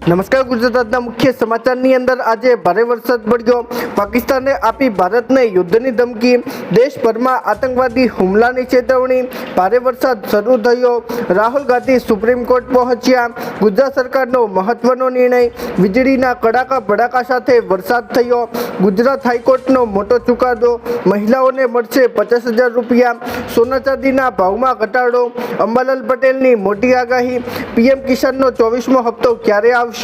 નમસ્કાર, ગુજરાતના મુખ્ય સમાચારની અંદર આજે ભારે વરસાદ પડ્યો. પાકિસ્તાને આપી ભારતને યુદ્ધની ધમકી. દેશભરમાં આતંકવાદી હુમલાની ચેતવણી. ભારે વરસાદ શરૂ થયો. રાહુલ ગાંધી સુપ્રીમ કોર્ટ પહોંચ્યા. ગુજરાત સરકારનો મહત્વનો નિર્ણય. વીજળીના કડાકા ભડાકા સાથે વરસાદ થયો. ગુજરાત હાઈકોર્ટનો મોટો ચુકાદો. મહિલાઓને મળશે 50,000 રૂપિયા. સોના ચાંદીના ભાવમાં ઘટાડો. અંબાલાલ પટેલની મોટી આગાહી. પીએમ કિસાનનો 24મો હપ્તો ક્યારે આવશે?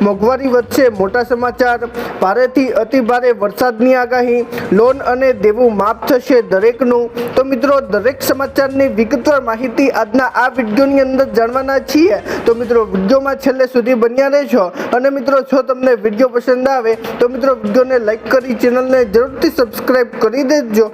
મોંઘવારી વધશે. મોટા સમાચાર. ભારેથી અતિ ભારે વરસાદની આગાહી. લોન અને દેવું માફ થશે દરેકનું. તો મિત્રો, દરેક સમાચારની વિગતવાર માહિતી આજના આ વિડીયોની અંદર જાણવાના છીએ. તો મિત્રો, વિડીયોમાં છેલ્લે સુધી બન્યા રહેજો. અને મિત્રો, જો તમને વિડીયો પસંદ આવે તો મિત્રો વિડીયોને લાઈક કરી ચેનલને જરૂરથી સબસ્ક્રાઈબ કરી દેજો.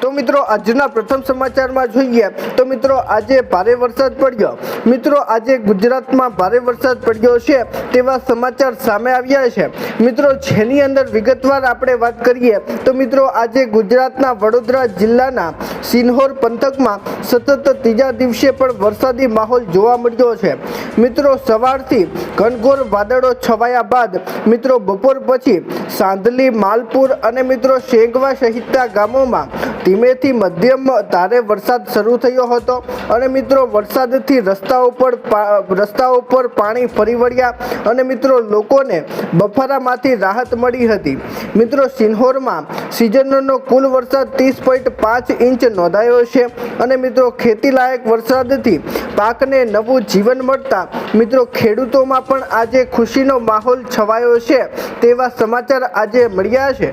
તો મિત્રો, આજના પ્રથમ સમાચારમાં જોઈએ તો મિત્રો, આજે ભારે વરસાદ પડ્યો. મિત્રો, આજે ગુજરાતમાં ભારે વરસાદ પડ્યો છે તેવા સમાચાર સામે આવ્યા છે. મિત્રો, જેની અંદર વિગતવાર આપણે વાત કરીએ તો મિત્રો, આજે ગુજરાતના વડોદરા જિલ્લાના સિનહોર પંથકમાં સતત ત્રીજા દિવસે પણ વરસાદી માહોલ જોવા મળ્યો છે. મિત્રો, સવારથી ઘનઘોર વાદળો છવાયા બાદ મિત્રો બપોર પછી સાંધલી, માલપુર અને મિત્રો શેંગવા સહિતના ગામોમાં ધીમેથી મધ્યમ ધારે વરસાદ શરૂ થયો હતો. અને મિત્રો, વરસાદથી રસ્તાઓ પર પાણી ફરી વળ્યા અને મિત્રો લોકોને બફારામાંથી રાહત મળી હતી. મિત્રો, સિનહોરમાં સિઝનનો કુલ વરસાદ 30.5 ઇંચ નોંધાયો છે. અને મિત્રો, ખેતીલાયક વરસાદથી પાકને નવું જીવન મળતા મિત્રો ખેડૂતોમાં પણ આજે ખુશીનો માહોલ છવાયો છે તેવા સમાચાર આજે મળ્યા છે.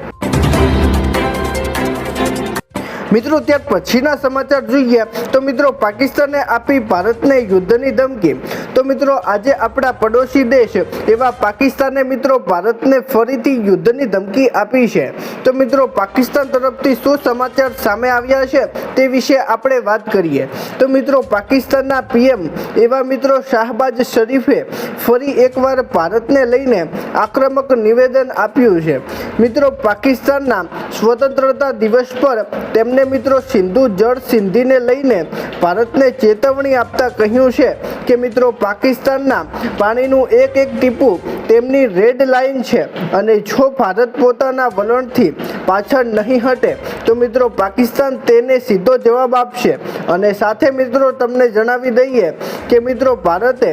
મિત્રો, ત્યાર પછીના સમાચાર જોઈએ તો મિત્રો, પાકિસ્તાને આપી ભારતને યુદ્ધની ધમકી. તો મિત્રો, આજે આપણા પડોશી દેશ એવા પાકિસ્તાને મિત્રો ભારતને ફરીથી યુદ્ધની ધમકી આપી છે. તો મિત્રો, પાકિસ્તાન તરફથી શું સમાચાર સામે આવ્યા છે તે વિશે આપણે વાત કરીએ. તો મિત્રો, પાકિસ્તાનના પીએમ એવા મિત્રો શાહબાજ શરીફે ફરી એકવાર ભારતને લઈને આક્રમક નિવેદન આપ્યું છે. મિત્રો, પાકિસ્તાનના સ્વતંત્રતા દિવસ પર તેમને મિત્રો સિંધુ જળ સંધિને લઈને ભારતને ચેતવણી આપતા કહ્યું છે કે મિત્રો, પાકિસ્તાનના પાણીનું એક એક ટીપું તેમની રેડ લાઇન છે અને જો ભારત પોતાના વલણથી પાછળ નહીં હટે તો મિત્રો પાકિસ્તાન તેને સીધો જવાબ આપશે. અને સાથે મિત્રો તમને જણાવી દઈએ કે મિત્રો, ભારતે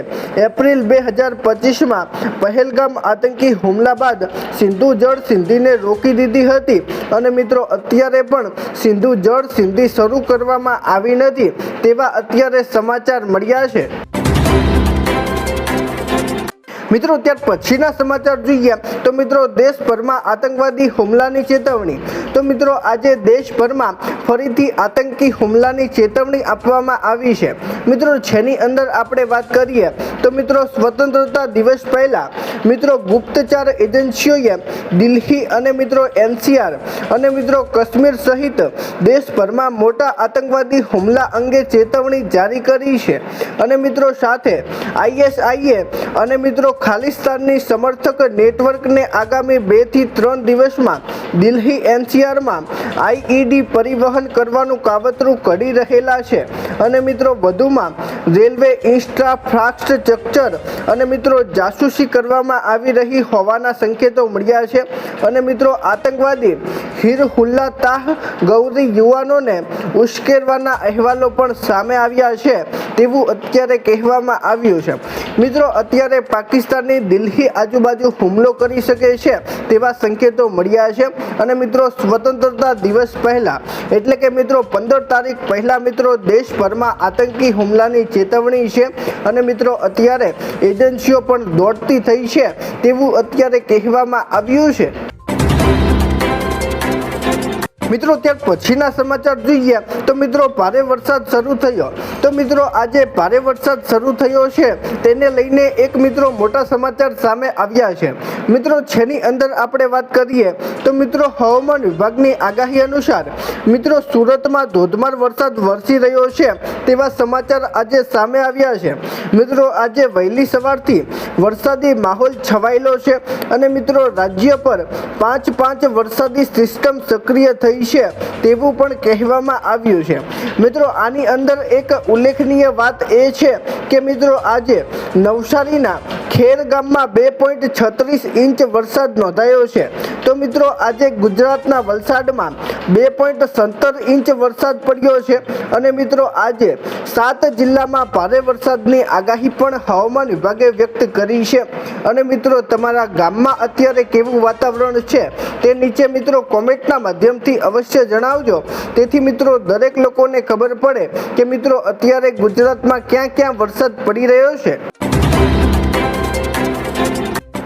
એપ્રિલ 2025માં પહેલગામ આતંકી હુમલા બાદ સિંધુ જળ સંધિને રોકી દીધી હતી. અને મિત્રો, અત્યારે પણ સિંધુ જળ સંધિ શરૂ કરવામાં આવી નથી તેવા અત્યારે સમાચાર મળ્યા છે. મિત્રો, ત્યાર પછીના સમાચાર જોઈએ તો મિત્રો, દેશભરમાં આતંકવાદી હુમલાની ચેતવણી. તો મિત્રો, આજે દેશભરમાં ફરીથી આતંકી હુમલાની ચેતવણી આપવામાં આવી છે. મિત્રો, જેની અંદર આપણે વાત કરીએ તો મિત્રો, સ્વતંત્રતા દિવસ પહેલા મિત્રો ગુપ્તચર એજન્સીઓએ દિલ્હી અને મિત્રો NCR અને મિત્રો કાશ્મીર સહિત દેશભરમાં મોટા આતંકવાદી હુમલા અંગે ચેતવણી જારી કરી છે. અને મિત્રો સાથે ISIએ અને મિત્રો ખાલિસ્તાનની સમર્થક નેટવર્કને આગામી 2 થી 3 દિવસમાં દિલ્હી NCRમાં IED પરિવહન કરવાનું કાવતરું ઘડી રહેલા છે. અને મિત્રો વધુમાં રેલવે ઇન્ફ્રાસ્ટ્રક્ચર અને મિત્રો જાસૂસી કરવામાં આવી રહી હોવાના સંકેતો મળ્યા છે. અને મિત્રો, આતંકવાદી હિરહુલ્લા તાહ ગૌરી યુવાનોને ઉશ્કેરવાના અહેવાલો પણ સામે આવ્યા છે તેવું અત્યારે કહેવામાં આવ્યું છે. મિત્રો, અત્યારે પાકિસ્તાનની દિલ્હી આજુબાજુ હુમલો કરી શકે છે તેવા સંકેતો મળ્યા છે. અને મિત્રો, સ્વતંત્રતા દિવસ પહેલા એટલે કે મિત્રો 15 તારીખ પહેલા મિત્રો દેશભરમાં આતંકી હુમલાની ચેતવણી છે. અને મિત્રો, અત્યારે એજન્સીઓ પણ દોડતી થઈ છે તેવું અત્યારે કહેવામાં આવ્યું છે. મિત્રો, ત્યાર પછીના સમાચાર જોઈએ તો મિત્રો, ભારે વરસાદ શરૂ થયો. તો મિત્રો, આજે ભારે વરસાદ શરૂ થયો છે તેને લઈને એક મિત્રો મોટા સમાચાર સામે આવ્યા છે. મિત્રો, જેની અંદર આપણે વાત કરીએ તો મિત્રો, હવામાન વિભાગની આગાહી અનુસાર મિત્રો સુરતમાં ધોધમાર વરસાદ વરસી રહ્યો છે તેવા સમાચાર આજે સામે આવ્યા છે. મિત્રો, આજે વહેલી સવારથી વરસાદી માહોલ છવાયેલો છે. અને મિત્રો, રાજ્ય પર 5 વરસાદી સિસ્ટમ સક્રિય થઈ છે તેવું પણ કહેવામાં આવ્યું છે. મિત્રો, આની અંદર એક ઉલ્લેખનીય વાત એ છે કે મિત્રો, આજે નવસારીના ખેર ગામમાં 2.36 ઇંચ વરસાદ નોંધાયો છે. તો મિત્રો આજે ગુજરાતના વલસાડમાં 2.17 ઇંચ વરસાદ પડ્યો છે અને મિત્રો આજે 7 જિલ્લામાં ભારે વરસાદની આગાહી પણ હવામાન વિભાગે વ્યક્ત કરી છે. અને મિત્રો તમારા ગામમાં અત્યારે કેવું વાતાવરણ છે તે નીચે મિત્રો કોમેન્ટના માધ્યમથી અવશ્ય જણાવજો, તેથી મિત્રો દરેક લોકોને ખબર પડે કે મિત્રો અત્યારે ગુજરાતમાં ક્યાં ક્યાં વરસાદ પડી રહ્યો છે.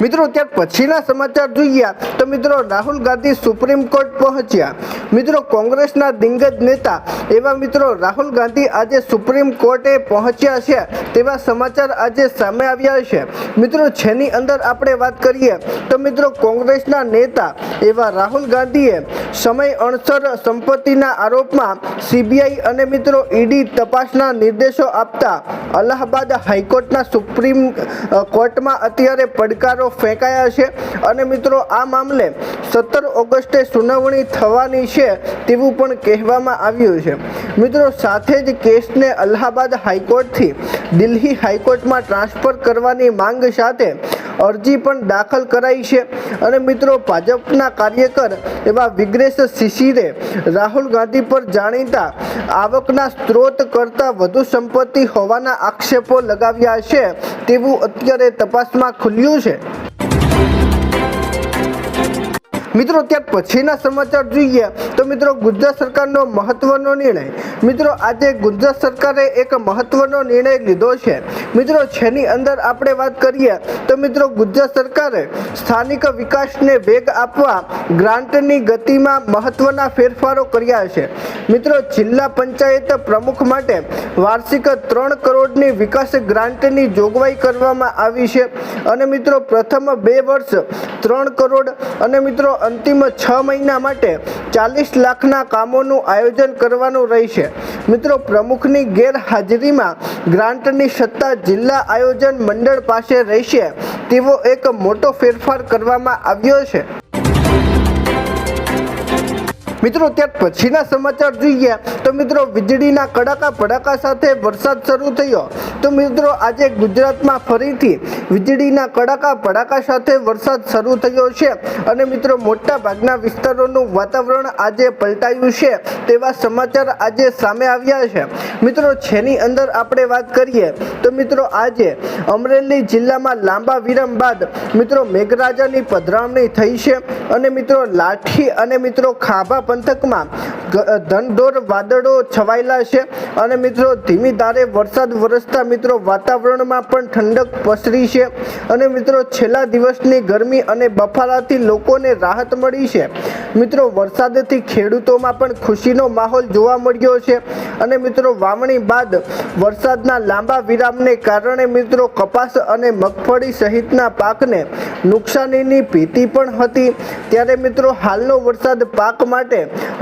મિત્રો ત્યાર પછીના સમાચાર જોઈએ તો મિત્રો રાહુલ ગાંધી સુપ્રીમ કોર્ટ પહોંચ્યા. મિત્રો કોંગ્રેસના દિગ્ગજ નેતા એવા મિત્રો રાહુલ ગાંધી આજે સુપ્રીમ કોર્ટે પહોંચ્યા છે તેવા સમાચાર આજે સામે આવ્યા છે. મિત્રો જેની અંદર આપણે વાત કરીએ તો મિત્રો કોંગ્રેસના નેતા એવા રાહુલ ગાંધીએ સમય અણસર સંપત્તિના આરોપમાં સીબીઆઈ અને મિત્રો ઈડી તપાસના નિર્દેશો આપતા અલ્હાબાદ હાઈકોર્ટના સુપ્રીમ કોર્ટમાં અત્યારે પડકારો ફેંકાયા છે અને મિત્રો આ મામલે 17 ઓગસ્ટે સુનાવણી થવાની છે તેવું પણ કહેવામાં આવ્યું છે. મિત્રો સાથે જ કેસને અલ્હાબાદ હાઈકોર્ટથી દિલ્હી હાઈકોર્ટમાં ટ્રાન્સફર કરવાની માંગ સાથે અરજી પણ દાખલ કરાઈ છે. અને મિત્રો ભાજપના કાર્યકર એવા વિગ્રેશ શિશિરે રાહુલ ગાંધી પર જાણીતા આવકના સ્ત્રોત કરતાં વધુ સંપત્તિ હોવાના આક્ષેપો લગાવ્યા છે તેવું અત્યારે તપાસમાં ખુલ્યું છે. મિત્રો ત્યાર પછીના સમાચાર જોઈએ તો મિત્રો ગુજરાત સરકારનો મહત્વનો નિર્ણય. મિત્રો આજે ગુજરાત સરકારે એક મહત્વનો નિર્ણય લીધો છે. મિત્રો જેની અંદર આપણે વાત કરીએ તો મિત્રો ગુજરાત સરકારે સ્થાનિક વિકાસને વેગ આપવા ગ્રાન્ટની ગતિમાં મહત્વના ફેરફારો કર્યા છે. મિત્રો જિલ્લા પંચાયત પ્રમુખ માટે વાર્ષિક 3 કરોડની વિકાસ ગ્રાન્ટની જોગવાઈ કરવામાં આવી છે અને મિત્રો પ્રથમ 2 વર્ષ 3 કરોડ અને મિત્રો અંતિમ 6 મહિના માટે 40 લાખના કામોનું આયોજન કરવાનું રહેશે. મિત્રો પ્રમુખની ગેરહાજરીમાં ગ્રાન્ટની સત્તા જિલ્લા આયોજન મંડળ પાસે રહેશે તેવો એક મોટો ફેરફાર કરવામાં આવ્યો છે. મિત્રો ત્યાર પછીના સમાચાર જોઈએ તો મિત્રો વીજળીના કડાકા ભડાકા સાથે વરસાદ શરૂ થયો. તો મિત્રો આજે ગુજરાતમાં ફરીથી વીજળીના કડાકા ભડાકા સાથે વરસાદ શરૂ થયો છે અને મિત્રો મોટા ભાગના વિસ્તારોનું વાતાવરણ આજે પલટાયું છે તેવા સમાચાર આજે સામે આવ્યા છે. મિત્રો જેની અંદર આપણે વાત કરીએ તો મિત્રો આજે અમરેલી જિલ્લામાં લાંબા વિરામ બાદ મિત્રો મેઘરાજાની પધરામણી થઈ છે અને મિત્રો લાઠી અને મિત્રો ખાભા પંથકમાં ધનધોર વાદળો છવાયેલા છે અને મિત્રો ધીમી ધારે વરસાદ વરસતા મિત્રો વાતાવરણમાં પણ ઠંડક પસરી છે અને મિત્રો છેલ્લા દિવસની ગરમી અને બફારાથી લોકોને રાહત મળી છે. મિત્રો વરસાદથી ખેડૂતોમાં પણ ખુશીનો માહોલ જોવા મળ્યો છે અને મિત્રો વાવણી બાદ વરસાદના લાંબા વિરામને કારણે મિત્રો કપાસ અને મગફળી સહિતના પાકને નુકસાનીની ભીતિ પણ હતી, ત્યારે મિત્રો હાલનો વરસાદ પાક માટે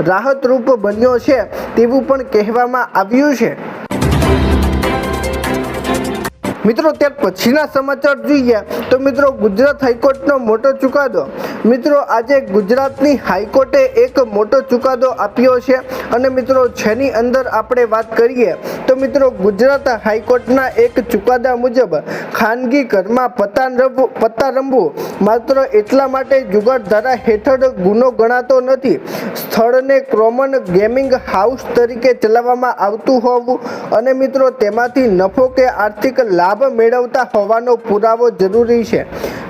રાહતરૂપ બન્યો છે તેવું પણ કહેવામાં આવ્યું છે. મિત્રો ત્યાર પછીના સમાચાર જોઈએ તો મિત્રો ગુજરાત હાઈકોર્ટનો મોટો ચુકાદો. મિત્રો આજે ગુજરાતની હાઈકોર્ટે એક મોટો ચુકાદો આપ્યો છે અને મિત્રો જેની અંદર આપણે વાત કરીએ તો મિત્રો ગુજરાત હાઈકોર્ટના એક ચુકાદા મુજબ ખાનગી ઘરમાં પત્તા રમવું માત્ર એટલા માટે જુગાર ધારા હેઠળ ગુનો ગણાતો નથી. સ્થળને કોમન ગેમિંગ હાઉસ તરીકે ચલાવવામાં આવતું હોવું અને મિત્રો તેમાંથી નફો કે આર્થિક લાભ મેળવતા હોવાનો પુરાવો જરૂરી છે.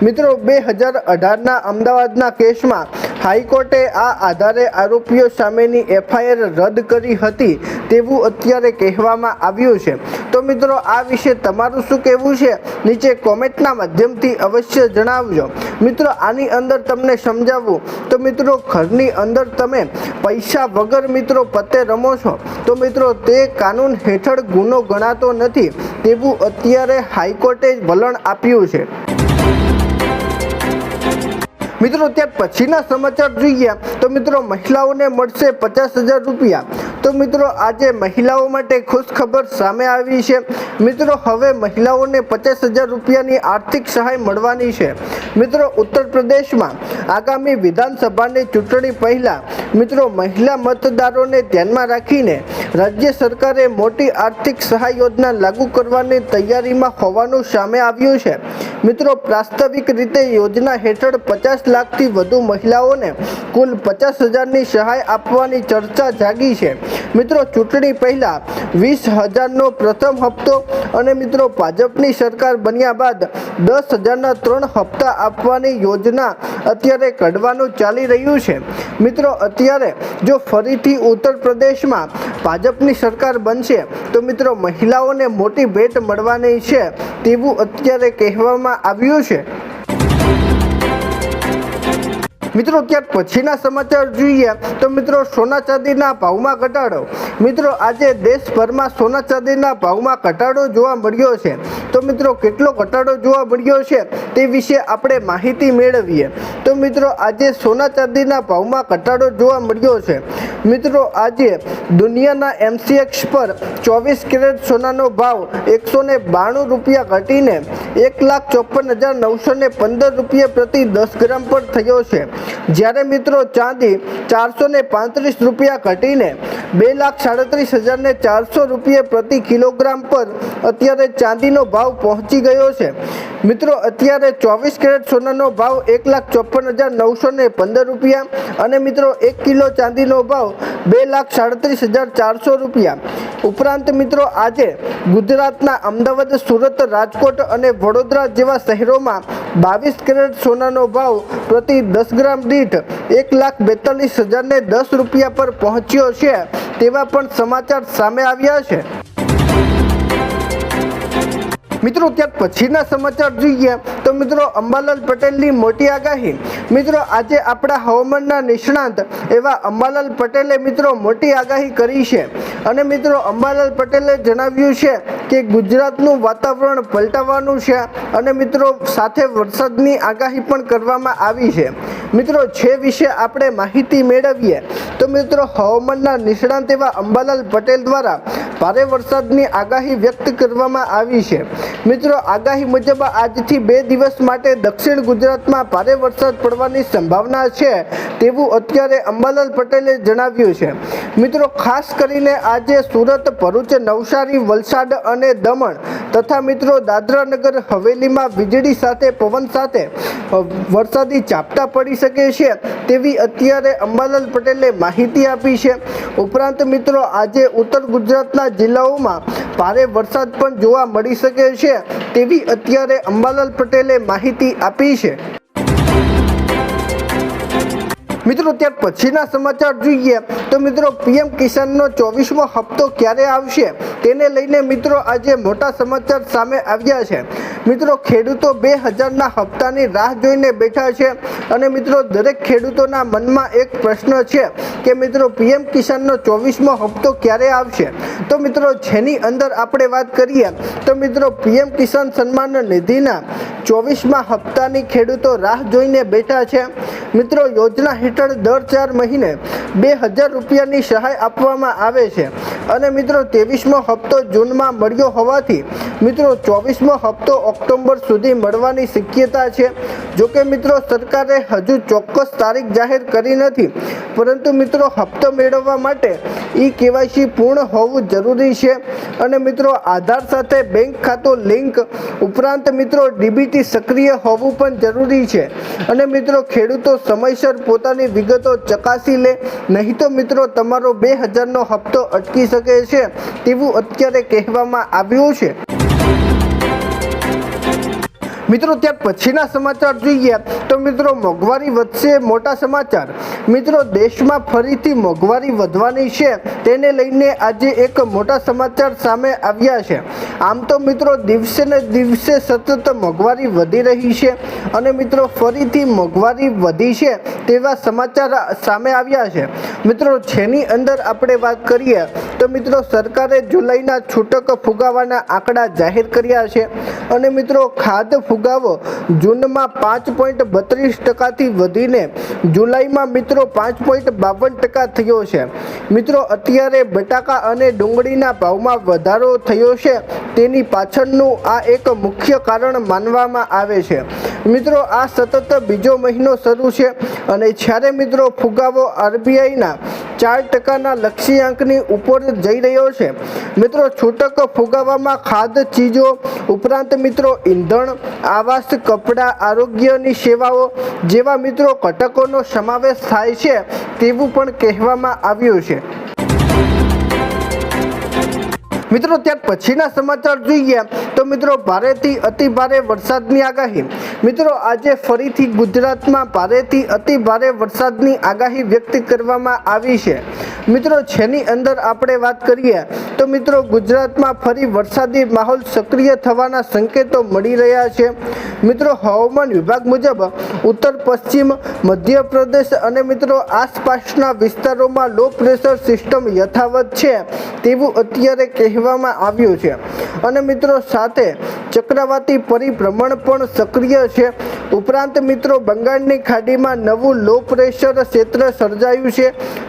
મિત્રો 2018ના અમદાવાદના કેસમાં હાઈકોર્ટે આ આધારે આરોપીઓ સામેની એફઆઈઆર રદ કરી હતી તેવું અત્યારે કહેવામાં આવ્યું છે. તો મિત્રો આ વિશે તમારું શું કહેવું છે નીચે કોમેન્ટના માધ્યમથી અવશ્ય જણાવજો. મિત્રો આની અંદર તમને સમજાવું તો મિત્રો ઘરની અંદર તમે પૈસા વગર મિત્રો પત્તે રમો છો તો મિત્રો તે કાનૂન હેઠળ ગુનો ગણાતો નથી તેવું અત્યારે હાઈકોર્ટે વલણ આપ્યું છે. મિત્રો ત્યાર પછીના સમાચાર જોઈએ તો મિત્રો મહિલાઓને મળશે 50,000 રૂપિયા. તો મિત્રો આજે મહિલાઓ માટે ખુશ ખબર સામે આવી છે. મિત્રો હવે મહિલાઓને 50,000 રૂપિયાની આર્થિક સહાય મળવાની છે. મિત્રો ઉત્તર પ્રદેશમાં આગામી વિધાનસભાની ચૂંટણી પહેલા મિત્રો મહિલા મતદારોને ધ્યાનમાં રાખીને રાજ્ય સરકારે મોટી આર્થિક સહાય યોજના લાગુ કરવાની તૈયારીમાં હોવાનું સામે આવ્યું છે। મિત્રો, પ્રાસ્તાવિક રીતે યોજના હેઠળ 50 લાખથી વધુ મહિલાઓને કુલ 50,000ની સહાય આપવાની ચર્ચા જાગી છે। મિત્રો, ચૂંટણી પહેલા 20,000નો પ્રથમ હપ્તો અને મિત્રો ભાજપની સરકાર બન્યા બાદ 10,000ના 3 હપ્તા આપવાની યોજના અત્યારે ઘડવાનું ચાલી રહ્યું છે। મિત્રો, અત્યારે જો ફરીથી ઉત્તર પ્રદેશમાં ભાજપની સરકાર બનશે તો મિત્રો મહિલાઓને મોટી ભેટ મળવાની છે તેવું અત્યારે કહેવામાં આવ્યું છે। મિત્રો, ત્યાર પછીના સમાચાર જોઈએ તો મિત્રો સોના ચાંદીના ભાવમાં ઘટાડો। મિત્રો, આજે દેશભરમાં સોના ચાંદીના ભાવમાં ઘટાડો જોવા મળ્યો છે। તો મિત્રો કેટલો ઘટાડો જોવા મળ્યો છે તે વિશે આપણે માહિતી મેળવીએ। તો મિત્રો, આજે સોના ચાંદીના ભાવમાં ઘટાડો જોવા મળ્યો છે। મિત્રો, આજે દુનિયાના MCX પર 24 કેરેટ સોનાનો ભાવ 192 રૂપિયા ઘટીને 1,54,915 રૂપિયા પ્રતિ 10 ગ્રામ પર થયો છે। જ્યારે મિત્રો ચાંદી 435 રૂપિયા ઘટીને 2,37,400 રૂપિયા પ્રતિ કિલોગ્રામ પર અત્યારે ચાંદીનો ભાવ પહોંચી ગયો છે। મિત્રો, અત્યારે 24 કેરેટ સોનાનો ભાવ 1,54,915 રૂપિયા અને મિત્રો 1 કિલો ચાંદીનો ભાવ 2,37,400 રૂપિયા। ઉપરાંત મિત્રો આજે ગુજરાતના અમદાવાદ, સુરત, રાજકોટ અને વડોદરા જેવા શહેરોમાં 22 કેરેટ સોનાનો ભાવ પ્રતિ 10 ગ્રામ દીઠ 1,42,010 રૂપિયા પર પહોંચ્યો છે તેવા પણ સમાચાર સામે આવ્યા છે। મિત્રો, ત્યાર પછીના સમાચાર જોઈએ તો મિત્રો અંબાલાલ પટેલની મોટી આગાહી। મિત્રો, આજે આપણા હવામાનના નિષ્ણાંત એવા અંબાલાલ પટેલે મિત્રો મોટી આગાહી કરી છે અને મિત્રો અંબાલાલ પટેલે જણાવ્યું છે કે ગુજરાતનું વાતાવરણ પલટાવાનું છે અને મિત્રો સાથે વરસાદની આગાહી પણ કરવામાં આવી છે। મિત્રો, જે વિશે આપણે માહિતી મેળવીએ તો મિત્રો હવામાનના નિષ્ણાંત એવા અંબાલાલ પટેલ દ્વારા ભારે વરસાદની આગાહી વ્યક્ત કરવામાં આવી છે। મિત્રો, આગાહી મુજબ આજથી 2 દિવસ માટે દક્ષિણ ગુજરાતમાં ભારે વરસાદ પડવાની સંભાવના છે તેવું અત્યારે અંબાલાલ પટેલે જણાવ્યું છે। મિત્રો, ખાસ કરીને આજે સુરત, ભરૂચ, નવસારી, વલસાડ અને દમણ તથા મિત્રો દાદરા નગર હવેલીમાં વીજળી સાથે પવન સાથે વરસાદી ઝાપટા પડી શકે છે તેવી અત્યારે અંબાલાલ પટેલે માહિતી આપી છે। ઉપરાંત મિત્રો આજે ઉત્તર ગુજરાતના જિલ્લાઓમાં ભારે વરસાદ પણ જોવા મળી શકે છે તેવી અત્યારે અંબાલાલ પટેલે માહિતી આપી છે। મિત્રો, ત્યાર પછીના સમાચાર જોઈએ તો મિત્રો PM કિસાનનો 24મો હપ્તો ક્યારે આવશે તેને લઈને મિત્રો આજે મોટા સમાચાર સામે આવ્યા છે। મિત્રો, ખેડૂતો 2000ના હપ્તાની રાહ જોઈને બેઠા છે અને મિત્રો દરેક ખેડૂતોના મનમાં એક પ્રશ્ન છે કે મિત્રો PM કિસાનનો 24મો હપ્તો ક્યારે આવશે। તો મિત્રો જેની અંદર આપણે વાત કરીએ તો મિત્રો PM કિસાન સન્માન નિધિના 24મા હપ્તાની ખેડૂતો રાહ જોઈને બેઠા છે। મિત્રો, યોજના હેઠળ દર 4 મહિને 2,000 રૂપિયાની સહાય આપવામાં આવે છે અને મિત્રો 23મો હપ્તો જૂનમાં મળ્યો હોવાથી મિત્રો 24મો હપ્તો ઓક્ટોબર સુધી મળવાની શક્યતા છે। જોકે મિત્રો સરકારે હજુ ચોક્કસ તારીખ જાહેર કરી નથી, પરંતુ મિત્રો હપ્તો મેળવવા માટે KYC પૂર્ણ હોવું જરૂરી છે અને મિત્રો આધાર સાથે બેંક ખાતું લિંક ઉપરાંત મિત્રો DBT સક્રિય હોવું પણ જરૂરી છે અને મિત્રો ખેડૂતો સમયસર પોતાની વિગતો ચકાસી લે, નહીં તો મિત્રો તમારો 2000નો હપ્તો અટકી શકે છે તેવું અત્યારે કહેવામાં આવ્યું છે। મિત્રો, ત્યાર પછીના સમાચાર જોઈએ તો મિત્રો મોંઘવારી વધશે, મોટા સમાચાર। મિત્રો, દેશમાં ફરીથી મોંઘવારી વધવાની છે તેને લઈને આજે એક મોટા સમાચાર સામે આવ્યા છે। આમ તો મિત્રો દિવસે ને દિવસે સતત મોંઘવારી વધી રહી છે અને મિત્રો ફરીથી મોંઘવારી વધી છે તેવા સમાચાર સામે આવ્યા છે। મિત્રો, જેની અંદર આપણે વાત કરીએ તો મિત્રો સરકારે જુલાઈના છૂટક ફુગાવાના આંકડા જાહેર કર્યા છે અને મિત્રો ખાદ્ય ફુગાવો જૂનમાં 5.32% વધીને જુલાઈમાં મિત્રો 5.52% થયો છે। મિત્રો, અત્યારે બટાકા અને ડુંગળીના ભાવમાં વધારો થયો છે તેની પાછળનું આ એક મુખ્ય કારણ માનવામાં આવે છે। મિત્રો, આ સતત બીજો મહિનો શરૂ છે અને જ્યારે મિત્રો ફુગાવો RBIના 4%ના લક્ષ્યાંકની ઉપર જઈ રહ્યો છે। મિત્રો છૂટક ફુગાવામાં ખાદ્ય ચીજો ઉપરાંત મિત્રો ઈંધણ, આવાસ, કપડાં, આરોગ્યની સેવાઓ જેવા મિત્રો ઘટકોનો સમાવેશ થાય છે તેવું પણ કહેવામાં આવ્યું છે। મિત્રો ત્યાર પછીના સમાચાર જોઈએ તો મિત્રો ભારેથી અતિ ભારે વરસાદની આગાહી। મિત્રો આજે ફરીથી ગુજરાતમાં ભારેથી અતિ ભારે વરસાદની આગાહી વ્યક્ત કરવામાં આવી છે। મિત્રો જેની અંદર આપણે વાત કરીએ તો મિત્રો ગુજરાતમાં ફરી વરસાદી માહોલ સક્રિય થવાના સંકેતો મળી રહ્યા છે। મિત્રો હવામાન વિભાગ મુજબ ઉત્તર પશ્ચિમ મધ્યપ્રદેશ અને મિત્રો આસપાસના વિસ્તારોમાં લો પ્રેશર સિસ્ટમ યથાવત છે તેવું અત્યારે કહેવામાં આવ્યું છે અને મિત્રો સાથે ચક્રવાતી પરિભ્રમણ પણ સક્રિય છે। ઉપરાંત મિત્રો બંગાળની ખાડીમાં નવું લો પ્રેશર ક્ષેત્ર સર્જાયું છે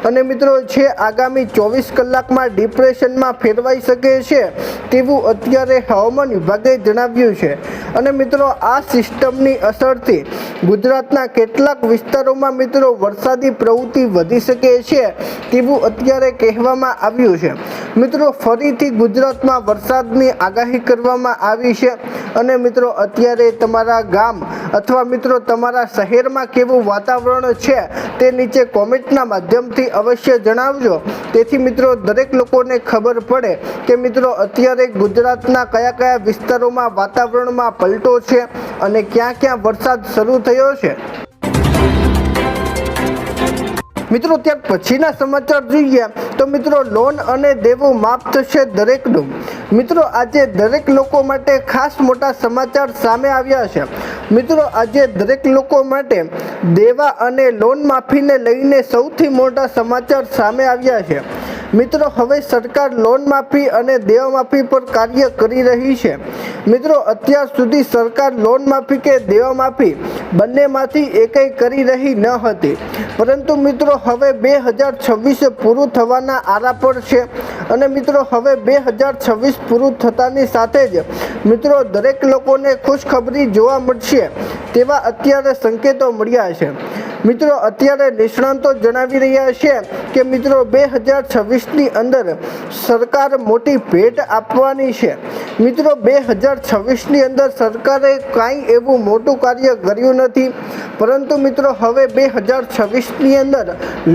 અને મિત્રો જે આગામી 24 કલાકમાં ડિપ્રેશનમાં ફેરવાઈ શકે છે તેવું અત્યારે હવામાન વિભાગે જણાવ્યું છે અને મિત્રો આ સિસ્ટમની અસરથી ગુજરાતના કેટલાક વિસ્તારોમાં મિત્રો વરસાદી પ્રવૃત્તિ વધી શકે છે તેવું અત્યારે કહેવામાં આવ્યું છે। મિત્રો ફરીથી ગુજરાતમાં વરસાદની આગાહી કરવામાં આવી છે અને મિત્રો અત્યારે તમારા ગામ અથવા મિત્રો તમારા શહેરમાં કેવું વાતાવરણ છે તે નીચે કોમેન્ટના માધ્યમથી અવશ્ય જણાવજો, તેથી મિત્રો દરેક લોકોને ખબર પડે કે મિત્રો અત્યારે ગુજરાતના કયા કયા વિસ્તારોમાં વાતાવરણમાં પલટો છે અને ક્યાં ક્યાં વરસાદ શરૂ થયો છે। મિત્રો ત્યાર પછીના સમાચાર જોઈએ તો મિત્રો લોન અને દેવું માફ થશે દરેકનું। મિત્રો આજે દરેક લોકો માટે ખાસ મોટા સમાચાર સામે આવ્યા છે। મિત્રો આજે દરેક લોકો માટે દેવા અને લોન માફીને લઈને સૌથી મોટા સમાચાર સામે આવ્યા છે। મિત્રો હવે સરકાર લોન માફી અને દેવા માફી પર કાર્ય કરી રહી છે। મિત્રો અત્યાર સુધી સરકાર લોન માફી કે દેવા માફી બંનેમાંથી એકેય કરી રહી ન હતી, પરંતુ મિત્રો હવે 2026 પૂરું થવાના આરા પર છે અને મિત્રો હવે 2026 પૂરું થતાની સાથે જ મિત્રો દરેક લોકોને ખુશખબરી જોવા મળશે તેવા અત્યારે સંકેતો મળ્યા છે। મિત્રો અત્યારે નિષ્ણાતો જણાવી રહ્યા છે કે મિત્રો 2026ની અંદર સરકાર મોટી ભેટ આપવાની છે। મિત્રો 2026ની અંદર સરકારે કાંઈ એવું મોટું કાર્ય કર્યું નથી, પરંતુ મિત્રો હવે 2026ની અંદર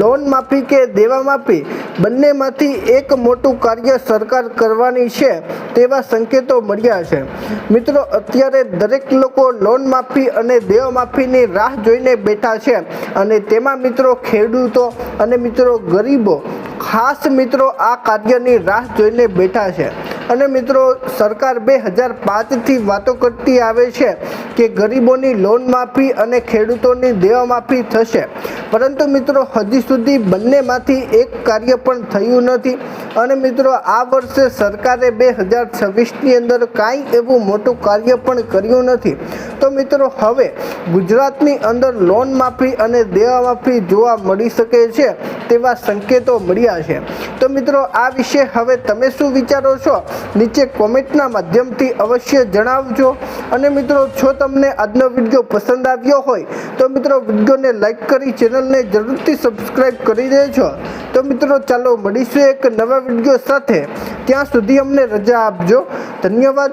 લોન માફી કે દેવા માફી બંનેમાંથી એક મોટું કાર્ય સરકાર કરવાની છે તેવા સંકેતો મળ્યા છે। મિત્રો અત્યારે દરેક લોકો લોન માફી અને દેવા માફીની રાહ જોઈને બેઠા છે અને તેમાં મિત્રો ખેડૂતો અને મિત્રો ગરીબો ખાસ મિત્રો આ કાર્યની રાહ જોઈને બેઠા છે અને મિત્રો સરકાર 2005થી વાતો કરતી આવે છે કે ગરીબોની લોન માફી અને ખેડૂતોની દેવા માફી થશે, પરંતુ મિત્રો હજી સુધી બંનેમાંથી એક કાર્ય પણ થયું નથી અને મિત્રો આ વર્ષે સરકારે 2026ની અંદર કાંઈ એવું મોટું કાર્ય પણ કર્યું નથી। તો મિત્રો હવે ગુજરાતની અંદર લોન માફી અને દેવા માફી જોવા મળી શકે છે તેવા સંકેતો મળ્યા છે। તો મિત્રો આ વિશે હવે તમે શું વિચારો છો નીચે કોમેન્ટના માધ્યમથી અવશ્ય જણાવજો અને મિત્રો જો તમને આજનો વિડીયો પસંદ આવ્યો હોય તો મિત્રો વિડીયોને લાઈક કરી ચેનલને જરૂરથી સબસ્ક્રાઈબ કરી દેજો। તો મિત્રો ચાલો મળીશું એક નવા વિડીયો સાથે, ત્યાં સુધી અમને રજા આપજો। ધન્યવાદ।